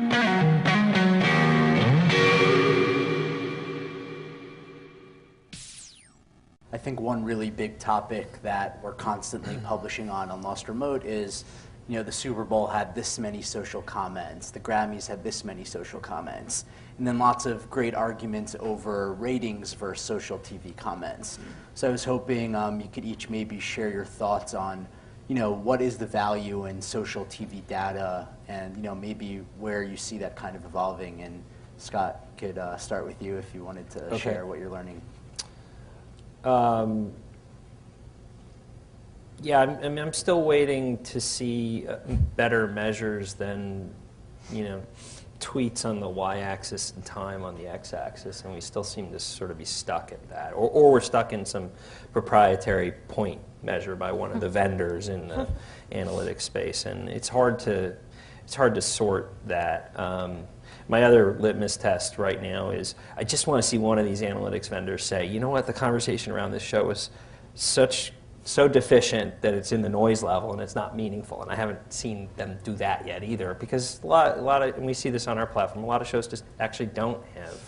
I think one really big topic that we're constantly publishing on Lost Remote is, the Super Bowl had this many social comments, the Grammys had this many social comments, and then lots of great arguments over ratings versus social TV comments. So I was hoping you could each maybe share your thoughts on, what is the value in social TV data, and maybe where you see that kind of evolving. And Scott, could start with you if you wanted to share what you're learning. Yeah, I'm still waiting to see better measures than, tweets on the y-axis and time on the x-axis, and we still seem to sort of be stuck at that, or we're stuck in some proprietary point measure by one of the vendors in the analytics space, and it's hard to sort that. My other litmus test right now is I just want to see one of these analytics vendors say, you know what, the conversation around this show was so deficient that it's in the noise level and it's not meaningful. And I haven't seen them do that yet either, because a lot of, and we see this on our platform, a lot of shows just actually don't have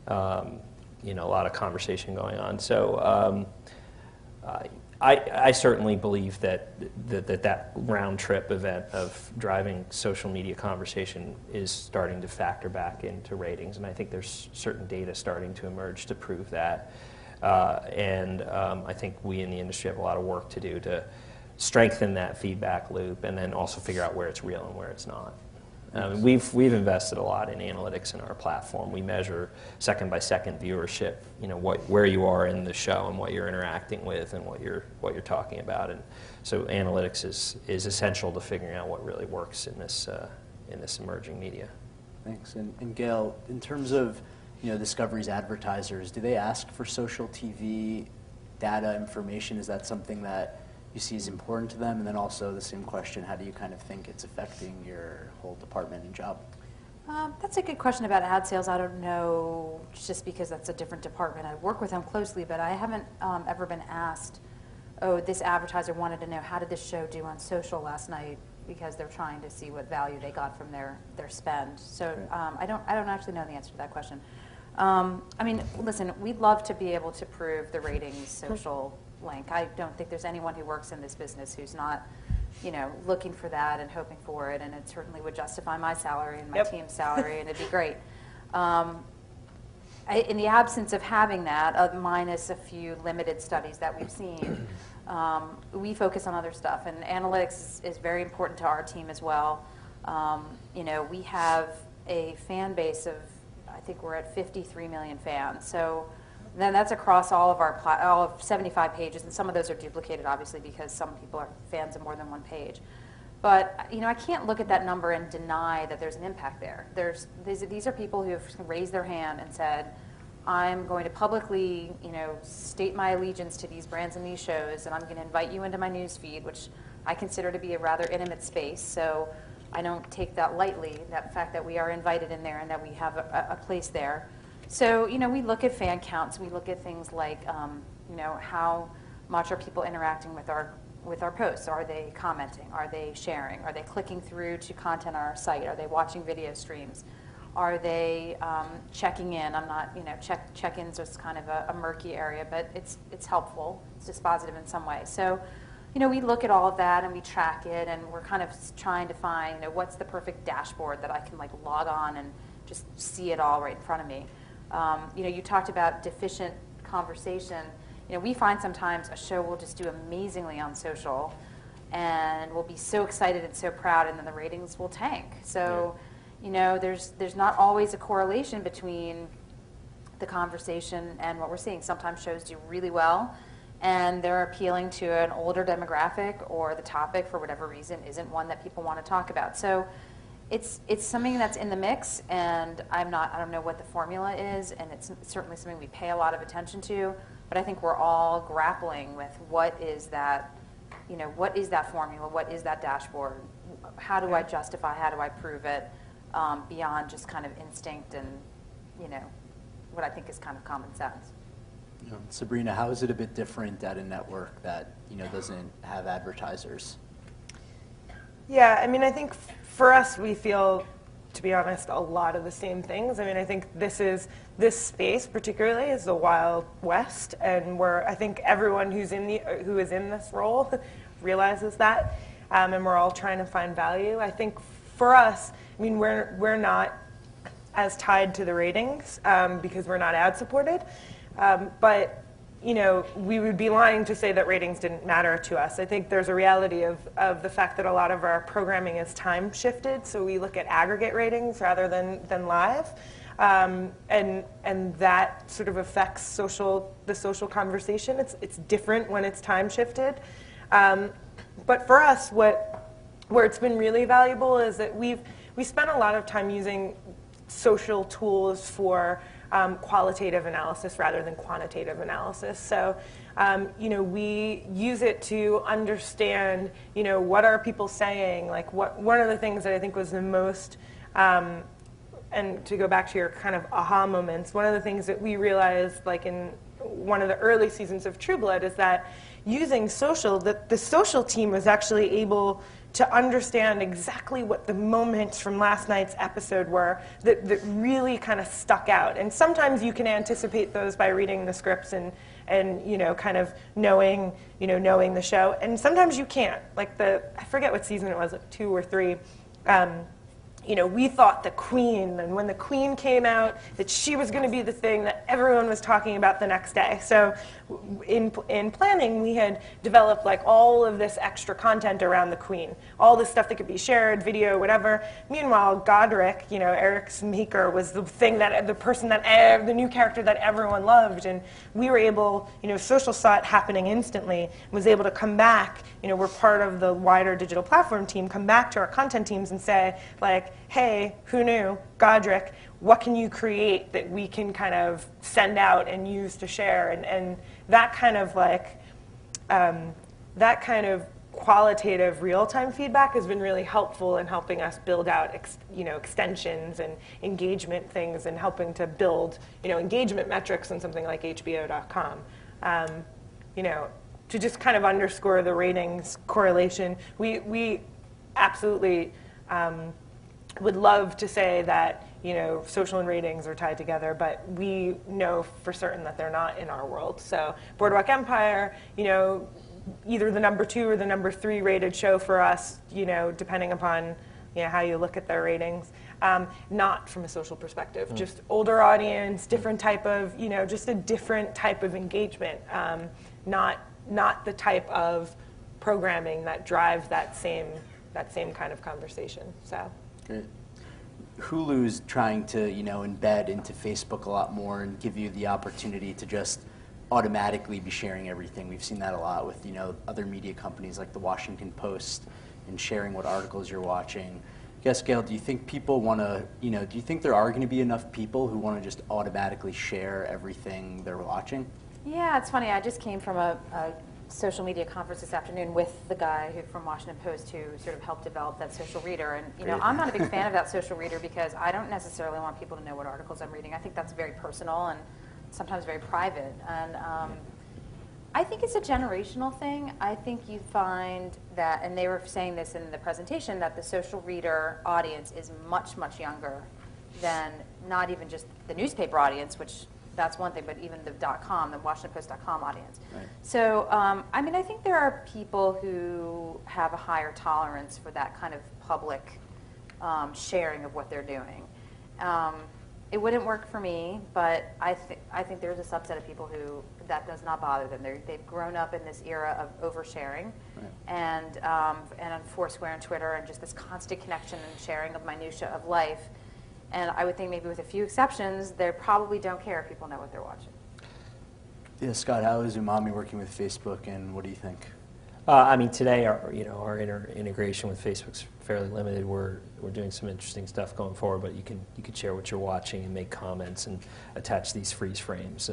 a lot of conversation going on. So I certainly believe that round trip event of driving social media conversation is starting to factor back into ratings, and I think there's certain data starting to emerge to prove that. I think we in the industry have a lot of work to do to strengthen that feedback loop, and then also figure out where it's real and where it's not. We've invested a lot in analytics in our platform. We measure second by second viewership, where you are in the show and what you're interacting with and what you're talking about. And so analytics is essential to figuring out what really works in this emerging media. Thanks. And Gail, in terms of Discovery's advertisers, do they ask for social TV data information? Is that something that you see as important to them? And then also the same question, how do you kind of think it's affecting your whole department and job? That's a good question about ad sales. I don't know, just because that's a different department. I work with them closely, but I haven't ever been asked, oh, this advertiser wanted to know how did this show do on social last night, because they're trying to see what value they got from their spend. So I don't actually know the answer to that question. Listen, we'd love to be able to prove the ratings social link. I don't think there's anyone who works in this business who's not, looking for that and hoping for it, and it certainly would justify my salary and my team's salary, and it'd be great. In the absence of having that, minus a few limited studies that we've seen, we focus on other stuff, and analytics is very important to our team as well. We have a fan base of, I think we're at 53 million fans. So then that's across all of all of 75 pages, and some of those are duplicated, obviously, because some people are fans of more than one page. But I can't look at that number and deny that there's an impact there. These are people who have raised their hand and said, I'm going to publicly, state my allegiance to these brands and these shows, and I'm going to invite you into my news feed, which I consider to be a rather intimate space. So I don't take that lightly, that fact that we are invited in there and that we have a place there. So, we look at fan counts. We look at things like, how much are people interacting with our posts? Are they commenting? Are they sharing? Are they clicking through to content on our site? Are they watching video streams? Are they checking in? I'm not, check-ins is kind of a murky area, but it's helpful. It's dispositive in some way. So, we look at all of that and we track it, and we're kind of trying to find, what's the perfect dashboard that I can log on and just see it all right in front of me. You talked about deficient conversation. We find sometimes a show will just do amazingly on social, and we'll be so excited and so proud, and then the ratings will tank. So, there's not always a correlation between the conversation and what we're seeing. Sometimes shows do really well, and they're appealing to an older demographic, or the topic, for whatever reason, isn't one that people want to talk about. So it's something that's in the mix, and I don't know what the formula is, and it's certainly something we pay a lot of attention to, but I think we're all grappling with what is that formula, what is that dashboard, how do I justify, how do I prove it, beyond just kind of instinct and, what I think is kind of common sense. Sabrina, how is it a bit different at a network that doesn't have advertisers? Yeah, I think for us, we feel to be honest, a lot of the same things. I mean, I think this space particularly is the Wild West, and I think everyone who is in this role realizes that, and we're all trying to find value. I think for us, I mean, we're not as tied to the ratings because we're not ad supported, but you know, we would be lying to say that ratings didn't matter to us. I think there's a reality of the fact that a lot of our programming is time shifted, so we look at aggregate ratings rather than live, and that sort of affects the social conversation. It's different when it's time shifted, but for us, where it's been really valuable is that we spent a lot of time using social tools for qualitative analysis rather than quantitative analysis. So, you know, we use it to understand, you know, what are people saying? Like, one of the things that I think was the most, and to go back to your kind of aha moments, one of the things that we realized, like in one of the early seasons of True Blood, is that using social, the social team was actually able to understand exactly what the moments from last night's episode were that really kind of stuck out. And sometimes you can anticipate those by reading the scripts and you know, kind of knowing the show. And sometimes you can't. Like I forget what season it was, like 2 or 3. You know, we thought the Queen, and when the Queen came out, that she was going to be the thing that everyone was talking about the next day. So in planning, we had developed like all of this extra content around the Queen, all this stuff that could be shared, video, whatever. Meanwhile, Godric, you know, Eric's maker, was the new character that everyone loved, and we were able, you know, social saw it happening instantly, was able to come back, you know, we're part of the wider digital platform team, come back to our content teams and say, like, hey, who knew? Godric, what can you create that we can kind of send out and use to share? And that kind of like, that kind of qualitative real-time feedback has been really helpful in helping us build out extensions and engagement things, and helping to build, you know, engagement metrics on something like HBO.com. You know, to just kind of underscore the ratings correlation, we absolutely would love to say that, you know, social and ratings are tied together, but we know for certain that they're not in our world. So Boardwalk Empire, you know, either the number 2 or the number 3 rated show for us, you know, depending upon, you know, how you look at their ratings. Not from a social perspective, just older audience, different type of, you know, just a different type of engagement, not the type of programming that drives that same kind of conversation. So. Great. Hulu's trying to, you know, embed into Facebook a lot more and give you the opportunity to just automatically be sharing everything. We've seen that a lot with, you know, other media companies like the Washington Post and sharing what articles you're watching. I guess, Gail, do you think people want to, you know, do you think there are going to be enough people who want to just automatically share everything they're watching? Yeah, it's funny. I just came from a social media conference this afternoon with the guy from Washington Post who sort of helped develop that social reader. And you know, I'm not a big fan of that social reader because I don't necessarily want people to know what articles I'm reading. I think that's very personal and sometimes very private. And I think it's a generational thing. I think you find that, and they were saying this in the presentation, that the social reader audience is much, much younger than not even just the newspaper audience, which that's one thing, but even the .com, the WashingtonPost.com audience. Right. So, I mean, I think there are people who have a higher tolerance for that kind of public sharing of what they're doing. It wouldn't work for me, but I think there's a subset of people who that does not bother them. They've grown up in this era of oversharing, right. and on Foursquare and Twitter, and just this constant connection and sharing of minutia of life. And I would think maybe with a few exceptions, they probably don't care if people know what they're watching. Yeah, Scott, how is Umami working with Facebook, and what do you think? I mean, today our integration with Facebook's fairly limited. We're doing some interesting stuff going forward, but you could share what you're watching and make comments and attach these freeze frames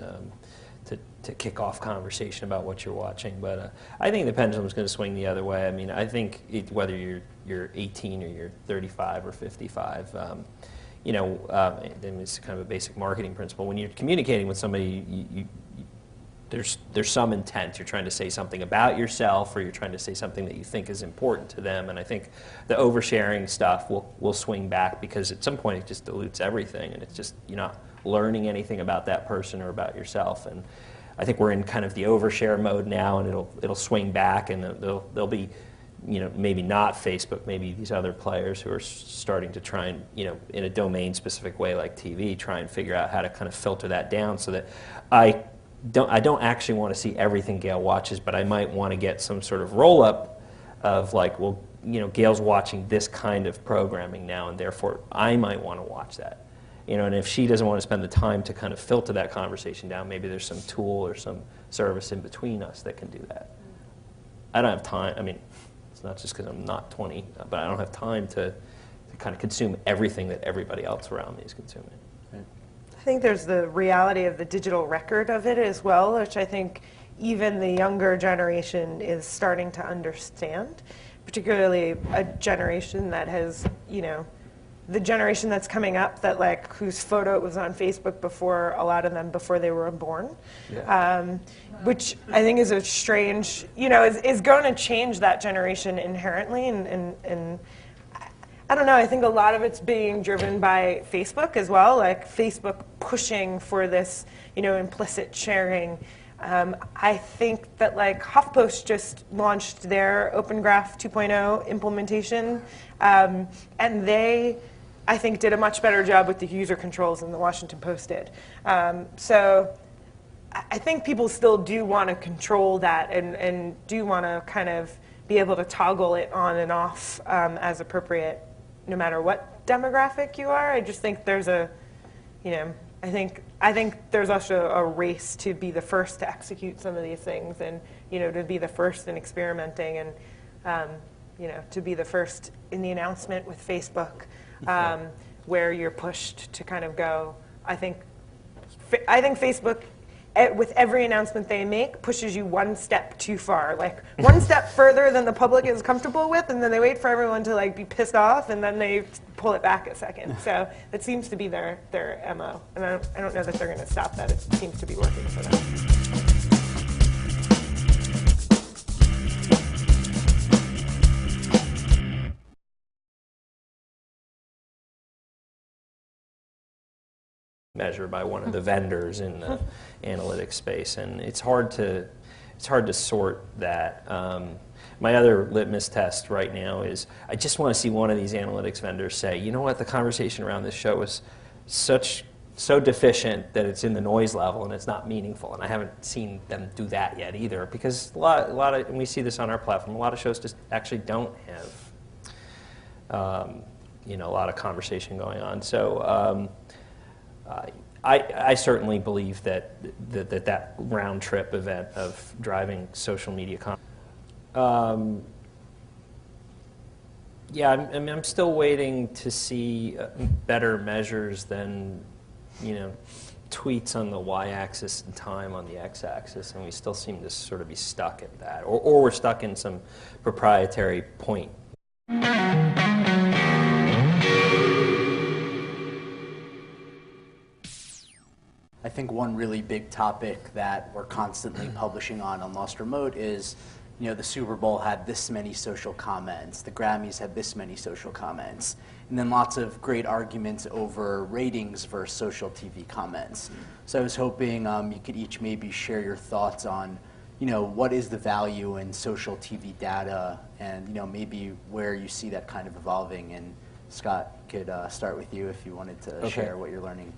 to kick off conversation about what you're watching. But I think the pendulum's going to swing the other way. I mean, I think whether you're 18 or you're 35 or 55. You know, and it's kind of a basic marketing principle. When you're communicating with somebody, there's some intent. You're trying to say something about yourself, or you're trying to say something that you think is important to them. And I think the oversharing stuff will swing back, because at some point it just dilutes everything, and it's just, you're not learning anything about that person or about yourself. And I think we're in kind of the overshare mode now, and it'll swing back, and there'll be, maybe not Facebook, maybe these other players who are starting to try and, in a domain-specific way like TV, try and figure out how to kind of filter that down, so that I don't actually want to see everything Gail watches, but I might want to get some sort of roll-up of like, well, Gail's watching this kind of programming now, and therefore I might want to watch that. And if she doesn't want to spend the time to kind of filter that conversation down, maybe there's some tool or some service in between us that can do that. I don't have time. I mean, it's not just because I'm not 20, but I don't have time to kind of consume everything that everybody else around me is consuming. I think there's the reality of the digital record of it as well, which I think even the younger generation is starting to understand, particularly a generation that has, the generation that's coming up that like whose photo was on Facebook before, a lot of them before they were born, which I think is a strange, is going to change that generation inherently, and I don't know, I think a lot of it's being driven by Facebook as well, like Facebook pushing for this, implicit sharing. I think that like HuffPost just launched their Open Graph 2.0 implementation, and they, I think, did a much better job with the user controls than the Washington Post did. So I think people still do want to control that, and do want to kind of be able to toggle it on and off as appropriate, no matter what demographic you are. I just think there's a, I think there's also a race to be the first to execute some of these things, and to be the first in experimenting, and to be the first in the announcement with Facebook, where you're pushed to kind of go. I think Facebook, with every announcement they make, pushes you one step too far, like one step further than the public is comfortable with, and then they wait for everyone to like be pissed off, and then they pull it back a second. So that seems to be their MO, and I don't know that they're going to stop that. It seems to be working for them. Measure by one of the vendors in the analytics space, and it's hard to sort that. My other litmus test right now is I just want to see one of these analytics vendors say, you know what, the conversation around this show was so deficient that it's in the noise level and it's not meaningful, and I haven't seen them do that yet either, because a lot of, and we see this on our platform, a lot of shows just actually don't have a lot of conversation going on. So. I certainly believe that round trip event of driving social media. Yeah, I'm still waiting to see better measures than tweets on the y-axis and time on the x-axis, and we still seem to sort of be stuck at that, or we're stuck in some proprietary point. I think one really big topic that we're constantly publishing on Lost Remote is, the Super Bowl had this many social comments, the Grammys had this many social comments, and then lots of great arguments over ratings versus social TV comments. So I was hoping you could each maybe share your thoughts on, what is the value in social TV data, and maybe where you see that kind of evolving. And Scott, could start with you if you wanted to share what you're learning.